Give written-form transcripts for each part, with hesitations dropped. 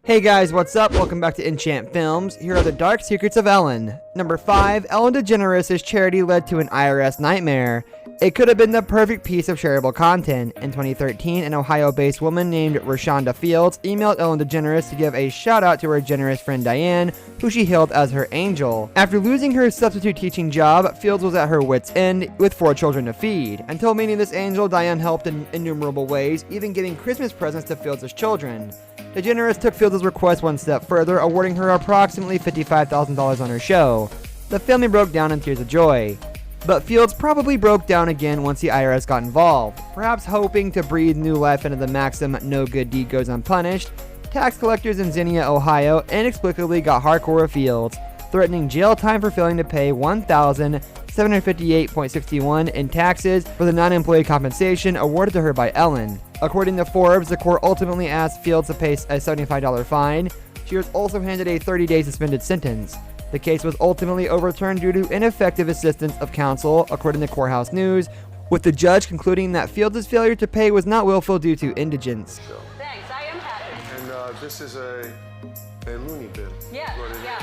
Hey guys, what's up? Welcome back to Enchant Films. Here are the dark secrets of Ellen. Number 5, Ellen DeGeneres' charity led to an IRS nightmare. It could have been the perfect piece of shareable content. In 2013, an Ohio-based woman named Rashonda Fields emailed Ellen DeGeneres to give a shout-out to her generous friend Diane, who she hailed as her angel. After losing her substitute teaching job, Fields was at her wit's end with 4 children to feed. Until meeting this angel, Diane helped in innumerable ways, even giving Christmas presents to Fields' children. DeGeneres took Fields' request one step further, awarding her approximately $55,000 on her show. The family broke down in tears of joy. But Fields probably broke down again once the IRS got involved. Perhaps hoping to breathe new life into the maxim "no good deed goes unpunished," tax collectors in Xenia, Ohio inexplicably got hardcore with Fields, threatening jail time for failing to pay $1,758.61 in taxes for the non-employee compensation awarded to her by Ellen. According to Forbes, the court ultimately asked Fields to pay a $75 fine. She was also handed a 30-day suspended sentence. The case was ultimately overturned due to ineffective assistance of counsel, according to Courthouse News, with the judge concluding that Fields' failure to pay was not willful due to indigence. Thanks, I am happy. And this is a loony bin. Yeah, yeah.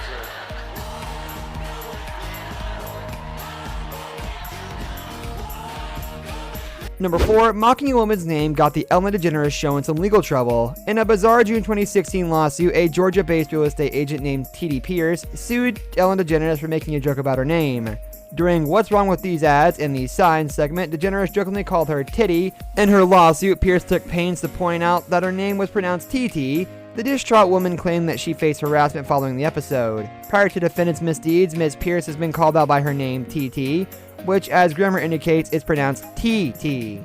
Number 4, mocking a woman's name got the Ellen DeGeneres show in some legal trouble. In a bizarre June 2016 lawsuit, a Georgia-based real estate agent named T.D. Pierce sued Ellen DeGeneres for making a joke about her name. During What's Wrong with These Ads and These Signs segment, DeGeneres jokingly called her Titty. In her lawsuit, Pierce took pains to point out that her name was pronounced TT. The distraught woman claimed that she faced harassment following the episode. Prior to defendant's misdeeds, Ms. Pierce has been called out by her name TT, which, as grammar indicates, is pronounced TT.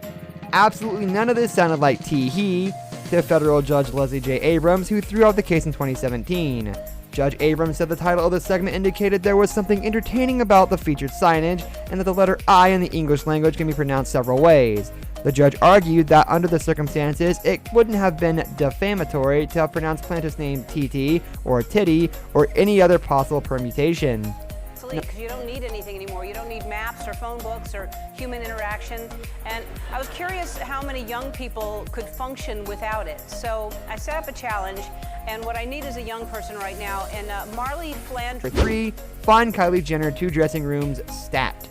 Absolutely none of this sounded like tee-hee to federal judge Leslie J. Abrams, who threw out the case in 2017. Judge Abrams said the title of the segment indicated there was something entertaining about the featured signage, and that the letter I in the English language can be pronounced several ways. The judge argued that under the circumstances, it wouldn't have been defamatory to have pronounced plaintiff's name TT or Titty or any other possible permutation. Because you don't need anything anymore. You don't need maps or phone books or human interaction. And I was curious how many young people could function without it. So I set up a challenge, and what I need is a young person right now. And Marley Flanders. Number 3, find Kylie Jenner 2 dressing rooms stat.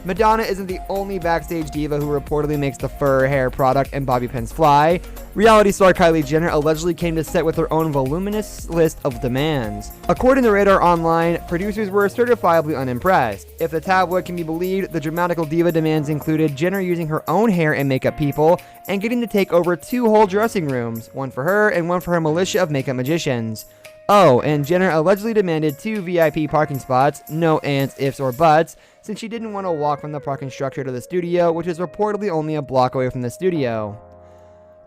Madonna isn't the only backstage diva who reportedly makes the fur hair product and bobby pins fly. Reality star Kylie Jenner allegedly came to set with her own voluminous list of demands. According to Radar Online, producers were certifiably unimpressed. If the tabloid can be believed, the dramatical diva demands included Jenner using her own hair and makeup people and getting to take over 2 whole dressing rooms, one for her and one for her militia of makeup magicians. Oh, and Jenner allegedly demanded 2 VIP parking spots, no ands, ifs, or buts, since she didn't want to walk from the parking structure to the studio, which is reportedly only a block away from the studio.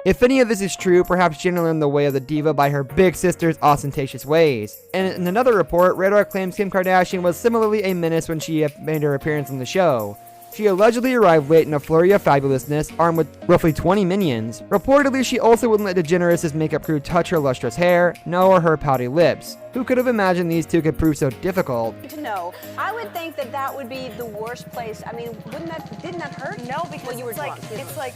If any of this is true, perhaps Jenner learned the way of the diva by her big sister's ostentatious ways. And in another report, Radar claims Kim Kardashian was similarly a menace when she made her appearance on the show. She allegedly arrived late in a flurry of fabulousness, armed with roughly 20 minions. Reportedly, she also wouldn't let DeGeneres' makeup crew touch her lustrous hair, nor her pouty lips. Who could have imagined these two could prove so difficult? To know, I would think that that would be the worst place. I mean, didn't that hurt? No, because well, you were it's like,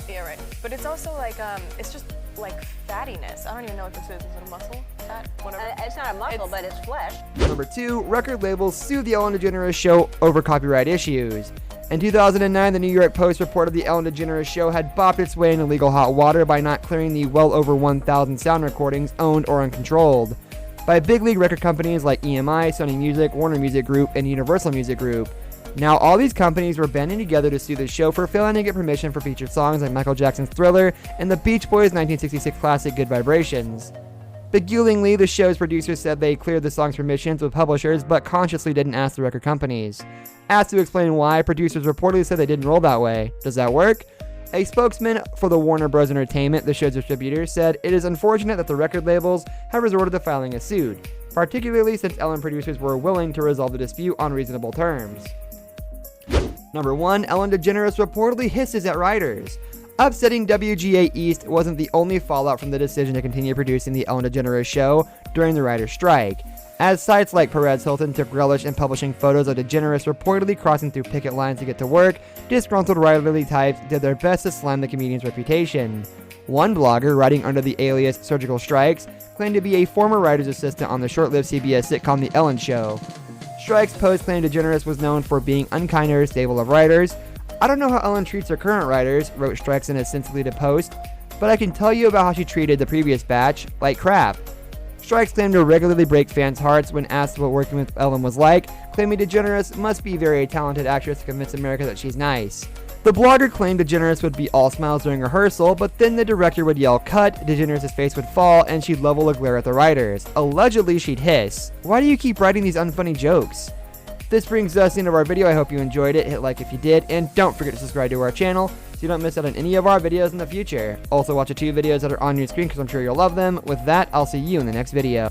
yeah, right. But it's also like, it's just like fattiness. I don't even know what this is. Is it a muscle? Fat? Whatever. It's not a muscle, but it's flesh. Number 2, record labels sue the Ellen DeGeneres show over copyright issues. In 2009, the New York Post reported the Ellen DeGeneres show had bopped its way into legal hot water by not clearing the well over 1,000 sound recordings owned or uncontrolled by big league record companies like EMI, Sony Music, Warner Music Group, and Universal Music Group. Now, all these companies were banding together to sue the show for failing to get permission for featured songs like Michael Jackson's Thriller and the Beach Boys' 1966 classic Good Vibrations. Beguilingly, the show's producers said they cleared the song's permissions with publishers, but consciously didn't ask the record companies. Asked to explain why, producers reportedly said they didn't roll that way. Does that work? A spokesman for the Warner Bros. Entertainment, the show's distributor, said it is unfortunate that the record labels have resorted to filing a suit, particularly since Ellen producers were willing to resolve the dispute on reasonable terms. Number 1, Ellen DeGeneres reportedly hisses at writers. Upsetting WGA East wasn't the only fallout from the decision to continue producing the Ellen DeGeneres show during the writer's strike, as sites like Perez Hilton took relish in publishing photos of DeGeneres reportedly crossing through picket lines to get to work. Disgruntled writerly types did their best to slam the comedian's reputation. One blogger, writing under the alias Surgical Strikes, claimed to be a former writer's assistant on the short-lived CBS sitcom The Ellen Show. Strike's post claimed DeGeneres was known for being unkind to her stable of writers. "I don't know how Ellen treats her current writers," wrote Strikes in a since deleted post, "but I can tell you about how she treated the previous batch, like crap." Strikes claimed to regularly break fans' hearts when asked what working with Ellen was like, claiming DeGeneres must be a very talented actress to convince America that she's nice. The blogger claimed DeGeneres would be all smiles during rehearsal, but then the director would yell "cut," DeGeneres' face would fall, and she'd level a glare at the writers. Allegedly, she'd hiss, "Why do you keep writing these unfunny jokes?" This brings us to the end of our video. I hope you enjoyed it. Hit like if you did, and don't forget to subscribe to our channel so you don't miss out on any of our videos in the future. Also watch the 2 videos that are on your screen because I'm sure you'll love them. With that, I'll see you in the next video.